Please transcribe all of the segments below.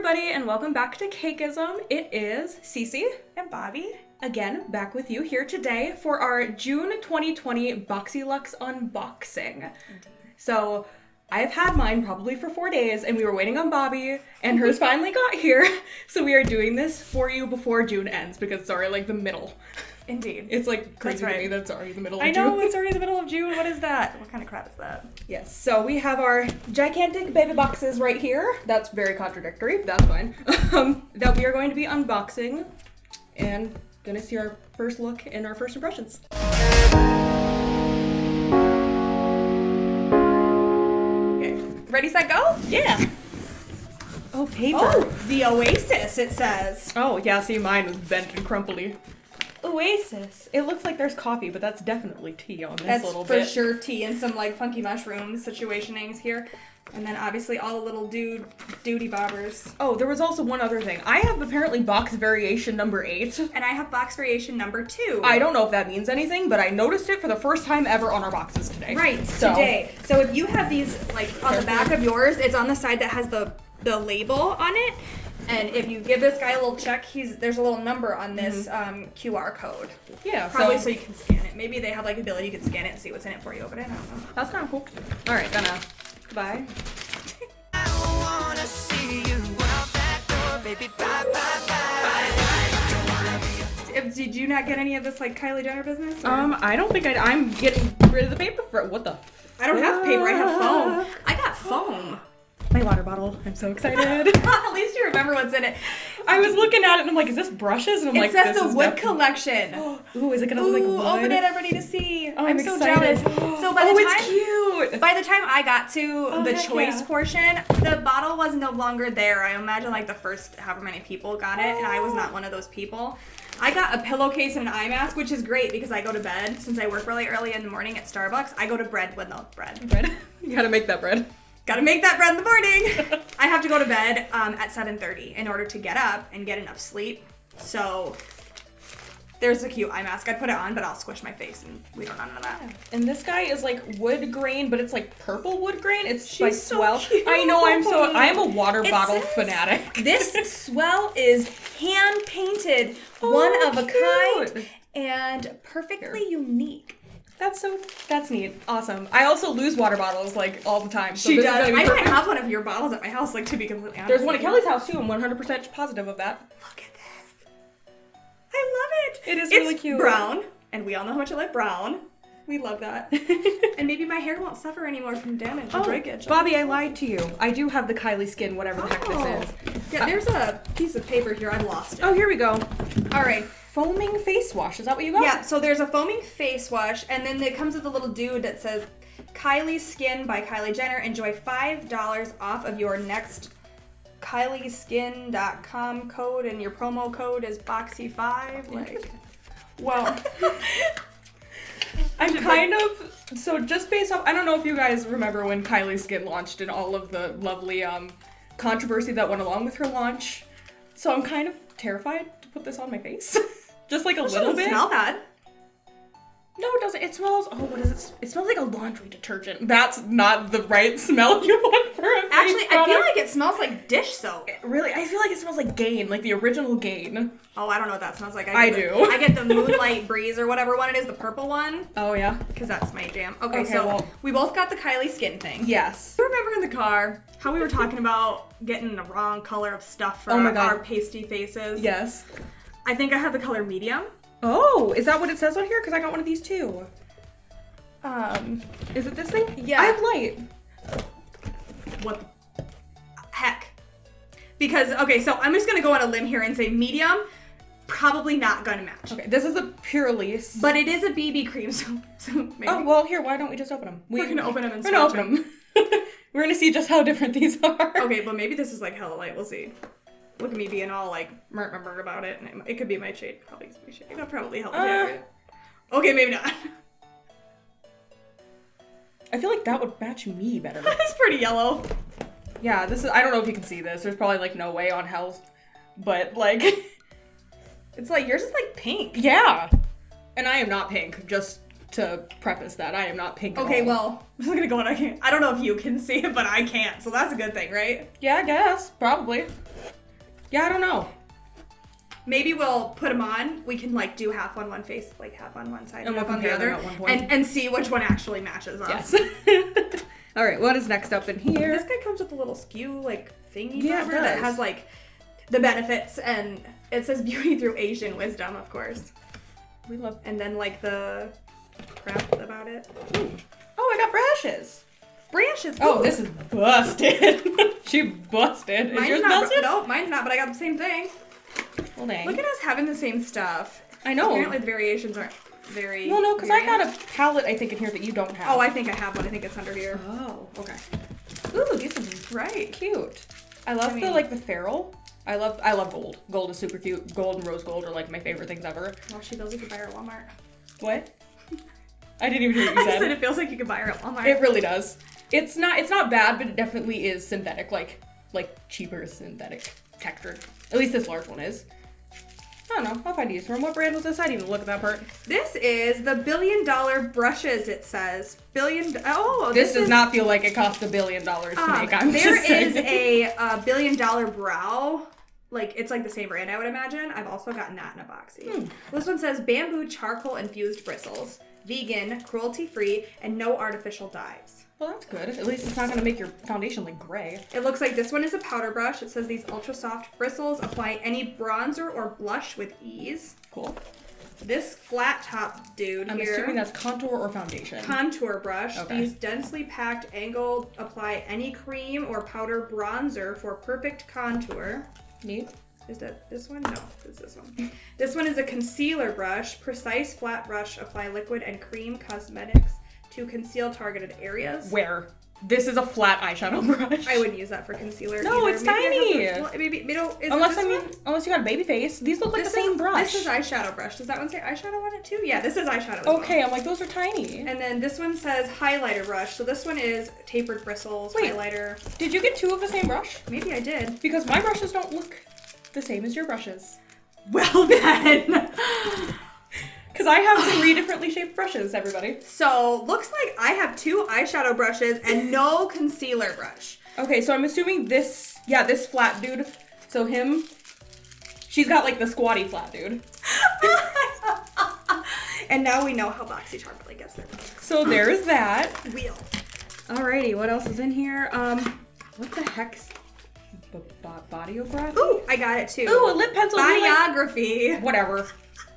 everybody, and welcome back to Cakeism. It is Cece and Bobby. Again, back with you here today for our June 2020 BoxyLuxe unboxing. Indeed. So, I've had mine probably for 4 days, and we were waiting on Bobby, and hers finally got here. So we are doing this for you before June ends, because it's already like the middle. Indeed. It's like crazy to me that it's already the middle of June. I know, it's already the middle of June. What is that? What kind of crap is that? Yes, so we have our gigantic baby boxes right here. That's very contradictory, but that's fine. That we are going to be unboxing and gonna see our first look and our first impressions. Okay, ready, set, go? Yeah. Oh, paper. Oh, the Oasis, it says. Oh, yeah, see, mine was bent and crumply. Oasis. It looks like there's coffee, but that's definitely tea on this little bit. That's for sure tea and some like funky mushroom situationings here. And then obviously all the little duty bobbers. Oh, there was also one other thing. I have apparently box variation number 8. And I have box variation number 2. I don't know if that means anything, but I noticed it for the first time ever on our boxes today. Right, today. So if you have these like on the back of yours, it's on the side that has the label on it. And if you give this guy a little check, there's a little number on this QR code. Yeah, probably so you can scan it. Maybe they have like the ability you can scan it and see what's in it for you, but I don't know. That's kind of cool. All right, gonna goodbye. I wanna see you out that door, baby. Bye, bye, bye. Did you not get any of this like Kylie Jenner business? Or? I don't think I'm getting rid of the paper for what the. I don't have paper. I have foam. I got foam. My water bottle. I'm so excited. At least you remember what's in it. I was looking at it and I'm like, is this brushes? And I'm like, it says this the is wood collection. Ooh, is it gonna look like wood? Open it, I'm ready to see. Oh, I'm so excited. jealous. So it's cute. By the time I got to the choice yeah. portion, the bottle was no longer there. I imagine like the first however many people got it, and I was not one of those people. I got a pillowcase and an eye mask, which is great because I go to bed. Since I work really early in the morning at Starbucks, I go to bed with no bread. You gotta make that bread. Gotta make that bread in the morning. I have to go to bed at 7:30 in order to get up and get enough sleep. So there's a cute eye mask. I put it on, but I'll squish my face and we don't have none of that. And this guy is like wood grain, but it's like purple wood grain. It's She's like so swell. cute. I know, I am a water bottle fanatic. This swell is hand painted, one of a kind, and perfectly unique. That's neat. Awesome. I also lose water bottles like all the time. So She this does. Is I might have one of your bottles at my house, like to be completely honest. There's one at Kelly's house too. I'm 100% positive of that. Look at this. I love it. It's really cute. Brown, and we all know how much I like brown. We love that. And maybe my hair won't suffer anymore from damage or breakage. Bobby, I lied to you. I do have the Kylie skin, whatever the heck this is. Yeah, there's a piece of paper here. I've lost it. Oh, here we go. All right. Foaming face wash. Is that what you got? Yeah, so there's a foaming face wash, and then it comes with a little dude that says, Kylie Skin by Kylie Jenner. Enjoy $5 off of your next KylieSkin.com code, and your promo code is Boxy5. Like, well, I'm kind of, so just based off, I don't know if you guys remember when Kylie Skin launched and all of the lovely controversy that went along with her launch. So I'm kind of terrified to put this on my face. Just like a little bit. It doesn't smell bad. No, it doesn't. It smells, oh, what is it? It smells like a laundry detergent. That's not the right smell you want for a face Actually, product. I feel like it smells like dish soap. Really? I feel like it smells like Gain, like the original Gain. Oh, I don't know what that smells like. I do. I get the Moonlight Breeze or whatever one it is, the purple one. Oh, yeah? Because that's my jam. Okay, well, we both got the Kylie Skin thing. Yes. You remember in the car how we were talking about getting the wrong color of stuff for our pasty faces? Yes. I think I have the color medium. Oh, is that what it says on here? Because I got one of these too. Is it this thing? Yeah. I have light. What the heck? Because, okay, so I'm just going to go on a limb here and say medium, probably not going to match. Okay, this is a Purelisse. But it is a BB cream, so maybe. Oh, well, here, why don't we just open them? We're going to open them and We're going to open them. We're going to see just how different these are. Okay, but maybe this is like hella light. We'll see. Look at me being all like murmur about it, and it could be my shade. Probably my shade. It'll probably help. Okay, maybe not. I feel like that would match me better. It's pretty yellow. Yeah, this is, I don't know if you can see this. There's probably like no way on hell, but like. It's like, yours is like pink. Yeah. And I am not pink, just to preface that. I am not pink at Okay, all. well, I'm gonna go on. I don't know if you can see it, but I can't, so that's a good thing, right? Yeah, I guess. Probably. Yeah, I don't know. Maybe we'll put them on. We can like do half on one face, like half on one side, And half we'll on the compare other, them at one point. and see which one actually matches us. Yes. All right, what is next up in here? This guy comes with a little skew like thingy Yeah, it cover that does. has like the benefits, and it says beauty through Asian wisdom, of course. We love. And then like the crap about it. Oh, I got brushes. Branches. Oh, ooh. this is busted. She busted. Is Mine's yours not. busted? No, mine's not. But I got the same thing. Well, dang. Look at us having the same stuff. I know. Apparently the variations aren't very. Well, no, because I variant. got a palette, I think, in here that you don't have. Oh, I think I have one. I think it's under here. Oh, okay. Ooh, these are Right. cute. I love the feral. I love gold. Gold is super cute. Gold and rose gold are like my favorite things ever. Well, she feels like you could buy her at Walmart. What? I didn't even hear what you I said. said it feels like you could buy her at Walmart. It really does. It's not bad, but it definitely is synthetic, like cheaper synthetic textured. At least this large one is. I don't know. I'll find a use for them. What brand was this? I didn't even look at that part. This is the $1 billion brushes. It says Oh, This does not feel like it cost $1 billion to make. I'm there just saying. is a $1 billion brow. Like, it's like the same brand, I would imagine. I've also gotten that in a Boxy. This one says bamboo charcoal infused bristles, vegan, cruelty-free, and no artificial dyes. Well, that's good. At least it's not going to make your foundation like gray. It looks like this one is a powder brush. It says these ultra soft bristles apply any bronzer or blush with ease. Cool. This flat top dude I'm here. assuming that's contour or foundation. Contour brush. Okay. These densely packed angled apply any cream or powder bronzer for perfect contour. Neat. Is that this one? No, it's this one. This one is a concealer brush. Precise flat brush. Apply liquid and cream cosmetics to conceal targeted areas. Where? This is a flat eyeshadow brush. I wouldn't use that for concealer. No, either. it's Maybe I tiny. have to- well, maybe is it Unless this one? unless you got a baby face. These look like This the same is, brush. This is eyeshadow brush. Does that one say eyeshadow on it too? Yeah, this is eyeshadow as well. Okay, I'm like, those are tiny. And then this one says highlighter brush. So this one is tapered bristles, Wait. highlighter. Did you get two of the same brush? Maybe I did. Because my brushes don't look the same as your brushes. Well then. Because I have 3 differently shaped brushes, everybody. So looks like I have 2 eyeshadow brushes and no concealer brush. Okay, so I'm assuming this flat dude, so him, she's got like the squatty flat dude. And now we know how Boxycharm really gets their products. So there's that. Wheel. Alrighty, what else is in here? What the heck's bodyography? Ooh, I got it too. Ooh, a lip pencil. Bodyography. Whatever.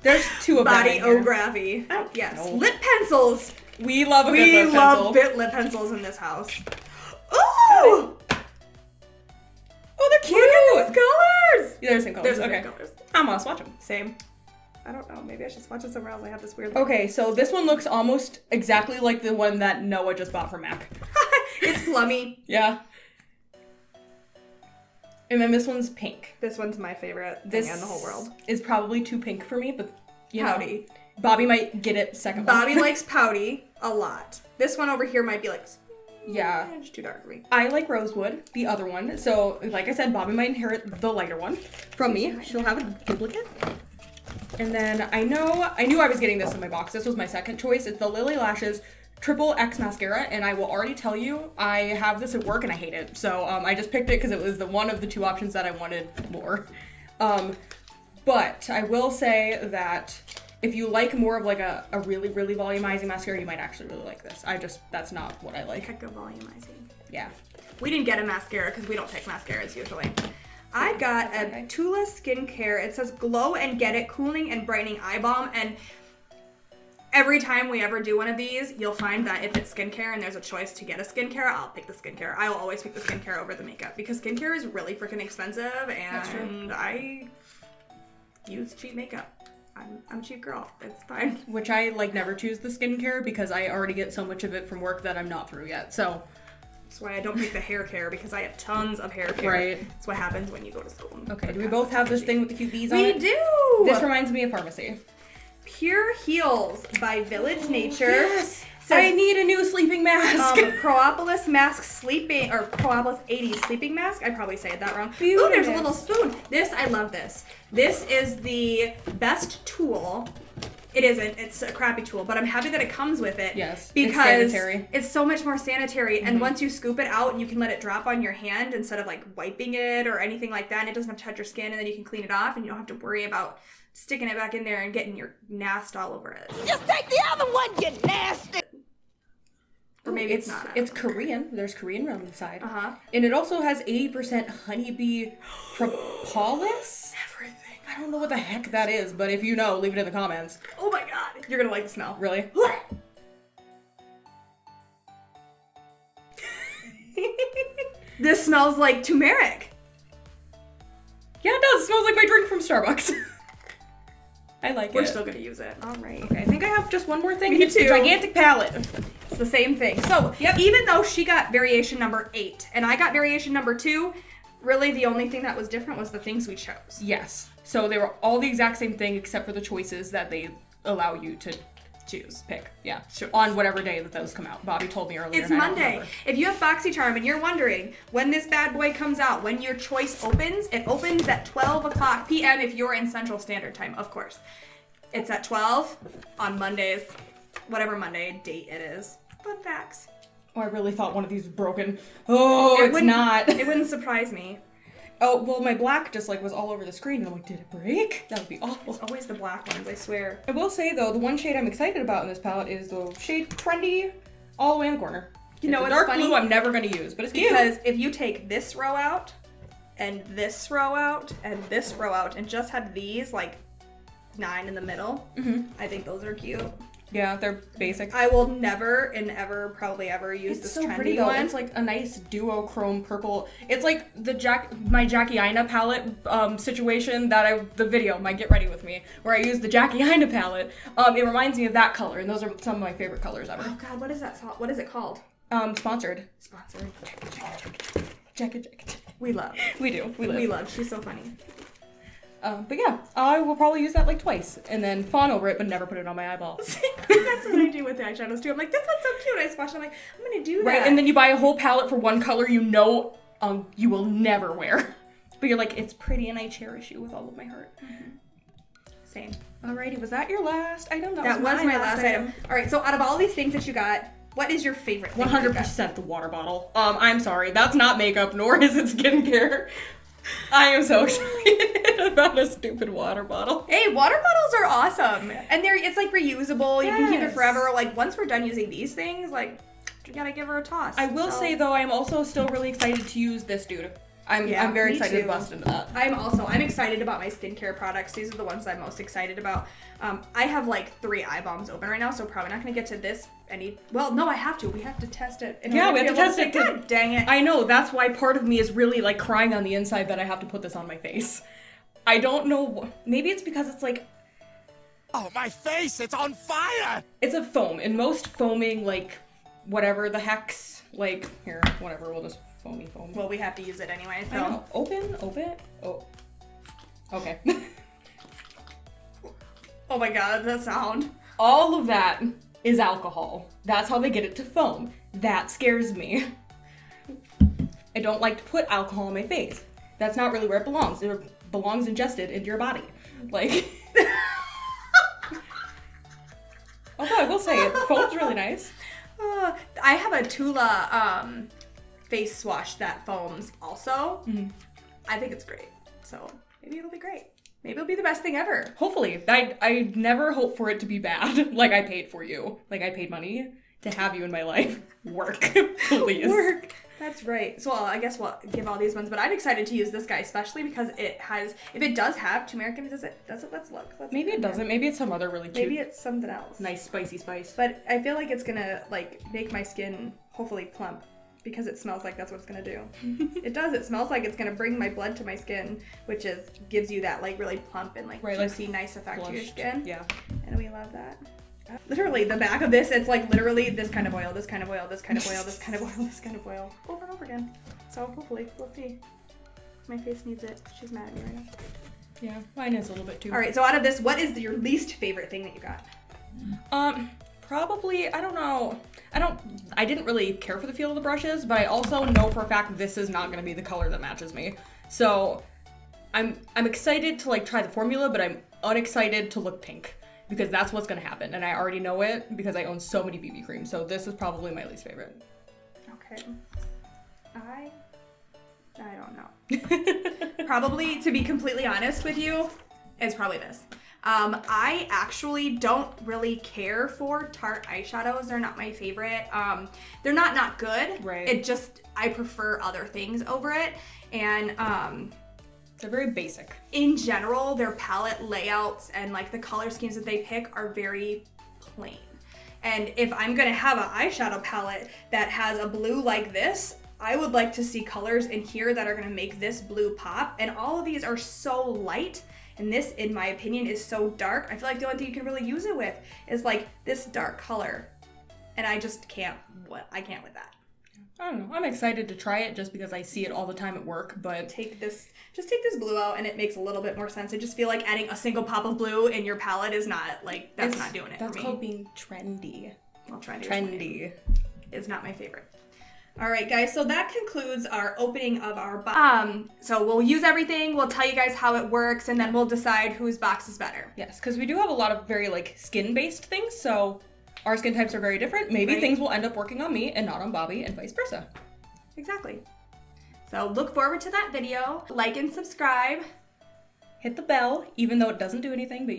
There's 2 of them in here. Bodyography. Oh, Yes. no. Lip pencils. We love a good We lip pencil. love bit lip pencils in this house. Ooh! Oh, they're cute. Look at these colors! Yeah, they're the same colors. There's the Okay. same colors. I'm gonna swatch them. Same. I don't know. Maybe I should swatch it somewhere else. I have this weird. Okay, so this one looks almost exactly like the one that Noah just bought from Mac. It's plummy. Yeah. And then this one's pink. This one's my favorite This thing in the whole world. is probably too pink for me, but you know, Pouty. Bobby might get it second one. Bobby likes pouty a lot. This one over here might be like, Yeah. it's too dark for me. I like rosewood, the other one. So, like I said, Bobby might inherit the lighter one from me. She'll have a duplicate. And then I knew I was getting this in my box. This was my second choice. It's the Lily Lashes Triple X Mascara, and I will already tell you, I have this at work and I hate it. So I just picked it because it was the one of the 2 options that I wanted more. But I will say that if you like more of like a really, really volumizing mascara, you might actually really like this. That's not what I like. Heck of volumizing. Yeah. We didn't get a mascara because we don't pick mascaras usually. I got That's a okay. Tula Skincare. It says Glow and Get It Cooling and Brightening Eye Balm, and every time we ever do one of these, you'll find that if it's skincare and there's a choice to get a skincare, I'll pick the skincare. I will always pick the skincare over the makeup because skincare is really freaking expensive, That's true. and I use cheap makeup. I'm a cheap girl. It's fine. Which I like never choose the skincare because I already get so much of it from work that I'm not through yet. So That's why I don't pick the hair care because I have tons of hair care. Right. That's what happens when you go to school. okay, do we both have this thing with the cute bees on We it? do! This reminds me of pharmacy. Pure Heals by Village Nature. Yes. Says, I need a new sleeping mask. Propolis mask sleeping, or Propolis 80 sleeping mask. I probably said that wrong. Oh, there's a little spoon. I love this. This is the best tool It isn't. It's a crappy tool, but I'm happy that it comes with it. Yes, because it's sanitary. It's so much more sanitary. And once you scoop it out, you can let it drop on your hand instead of like wiping it or anything like that. And it doesn't have to touch your skin, and then you can clean it off, and you don't have to worry about sticking it back in there and getting your nast all over it. Just take the other one, you nasty. Or maybe it's not. It's Korean. There's Korean on the side. Uh-huh. And it also has 80% honeybee propolis. Everything. I don't know what the heck that is, but if you know, leave it in the comments. Oh my god. You're gonna like the smell. Really? This smells like turmeric. Yeah, it does. It smells like my drink from Starbucks. I like it. We're still gonna use it. All right. Okay, I think I have just one more thing. Me It's the too. gigantic palette. It's the same thing. So even though she got variation number 8 and I got variation number 2, really the only thing that was different was the things we chose. Yes. So they were all the exact same thing except for the choices that they allow you to pick. Yeah. Sure. On whatever day that those come out. Bobby told me earlier. It's and I don't Monday. remember. If you have Boxycharm and you're wondering when this bad boy comes out, when your choice opens, it opens at 12 o'clock p.m. if you're in Central Standard Time, of course. It's at 12 on Mondays, whatever Monday date it is. Fun facts. Oh, I really thought one of these was broken. Oh, it's wouldn't- not. It wouldn't surprise me. Oh, well, my black just like was all over the screen and I'm like, did it break? That would be awful. It's always the black ones, I swear. I will say though, the one shade I'm excited about in this palette is the shade Trendy all the way in the corner. You know It's a what's dark funny? blue I'm never gonna use, but it's cute. Because if you take this row out, and this row out, and this row out, and just had these, like, 9 in the middle, I think those are cute. Yeah, they're basic. I will never and ever, probably ever, use It's this so trendy pretty though. one. It's like a nice duochrome purple. It's like the my Jackie Aina palette situation that the video, my Get Ready With Me, where I use the Jackie Aina palette. It reminds me of that color, and those are some of my favorite colors ever. Oh god, what is that song? What is it called? Sponsored. Sponsored. Jack. We love. We do. We live. We love. She's so funny. But yeah, I will probably use that like twice, and then fawn over it, but never put it on my eyeball. That's what I do with the eyeshadows too. I'm like, this one's so cute. I swatch it. I'm like, I'm gonna do that. Right, and then you buy a whole palette for one color you know you will never wear. But you're like, it's pretty and I cherish you with all of my heart. Same. Alrighty, was that your last item? That was my last item. All right. So out of all these things that you got, what is your favorite thing? 100% the water bottle. I'm sorry, that's not makeup, nor is it skincare. I am so excited about a stupid water bottle. Hey, water bottles are awesome, and it's like reusable. You can keep it Yes. forever. Like once we're done using these things, like you gotta give her a toss. I will say though, I am also still really excited to use this dude. I'm very me excited too. to bust into that. I'm excited about my skincare products. These are the ones I'm most excited about. I have like 3 eye balms open right now, so probably not gonna get to this well, no, I have to. We have to test it. in Yeah, order we have be to able test it. say, God dang it. I know, that's why part of me is really like crying on the inside that I have to put this on my face. I don't know, maybe it's because it's like, Oh, my face, it's on fire! it's a foam, and most foaming, like, whatever the heck's, like, here, whatever, we'll just foam. Well, we have to use it anyway, I know. so. Open, oh, okay. Oh my god, that sound. All of that is alcohol. That's how they get it to foam. That scares me. I don't like to put alcohol on my face. That's not really where it belongs. It belongs ingested into your body. Like, although I will say it, foam's really nice. I have a Tula face wash that foams also. I think it's great. So maybe it'll be great. Maybe it'll be the best thing ever. Hopefully. I never hope for it to be bad. Like I paid for you. Like I paid money to have you in my life. Work, please. Work. That's right. So I guess we'll give all these ones, but I'm excited to use this guy, especially because it has, if it does have turmeric, does it, let's look. Maybe it doesn't. Maybe it's some other really cute, Maybe it's something else. nice spicy spice. But I feel like it's gonna like make my skin hopefully plump because it smells like that's what it's gonna do. It does. It smells like it's gonna bring my blood to my skin, which gives you that like really plump and like juicy, nice effect to your Flushed. skin. Yeah. And we love that. Literally, the back of this, it's like literally this kind of oil, this kind of oil, this kind of oil, this kind of oil, this kind of oil, over and over again. So hopefully, we'll see. My face needs it. She's mad at me right now. Yeah, mine is a little bit too. All right, so out of this, what is your least favorite thing that you got? Probably, I don't know. I didn't really care for the feel of the brushes, but I also know for a fact this is not going to be the color that matches me. So I'm excited to like try the formula, but I'm unexcited to look pink. because that's what's gonna happen. And I already know it because I own so many BB creams. So this is probably my least favorite. Okay. I don't know. Probably, to be completely honest with you, it's probably this. I actually don't really care for Tarte eyeshadows. They're not my favorite. They're not good. Right. It just, I prefer other things over it. And they're very basic. in general, their palette layouts and like the color schemes that they pick are very plain. And if I'm gonna have an eyeshadow palette that has a blue like this, I would like to see colors in here that are gonna make this blue pop. And all of these are so light. And this, in my opinion, is so dark. I feel like the only thing you can really use it with is like this dark color. And I just can't, I can't with that. I don't know. I'm excited to try it just because I see it all the time at work, but Just take this blue out and it makes a little bit more sense. I just feel like adding a single pop of blue in your palette is not, like, that's not doing it for me. That's called being trendy. Well, Trendy. is not my favorite. All right, guys, so that concludes our opening of our box. So we'll use everything, we'll tell you guys how it works, and then we'll decide whose box is better. Yes, because we do have a lot of very like skin-based things, so our skin types are very different. Maybe Right. things will end up working on me and not on Bobby, and vice versa. Exactly. So look forward to that video. Like and subscribe. Hit the bell, even though it doesn't do anything, but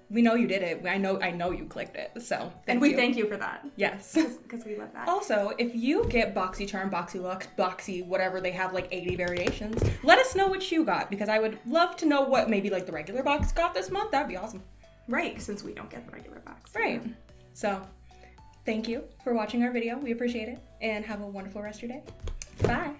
we know you did it. I know you clicked it, so And we thank you for that. Yes. Because we love that. Also, if you get Boxycharm, BoxyLuxe, Boxy, whatever, they have like 80 variations, let us know what you got, because I would love to know what maybe like the regular box got this month. That'd be awesome. Right, since we don't get the regular box. Right. So, thank you for watching our video. We appreciate it, and have a wonderful rest of your day. Bye.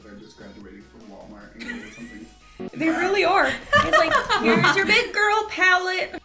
I just graduated from Walmart and getting something. They really are. It's like, here's your big girl palette.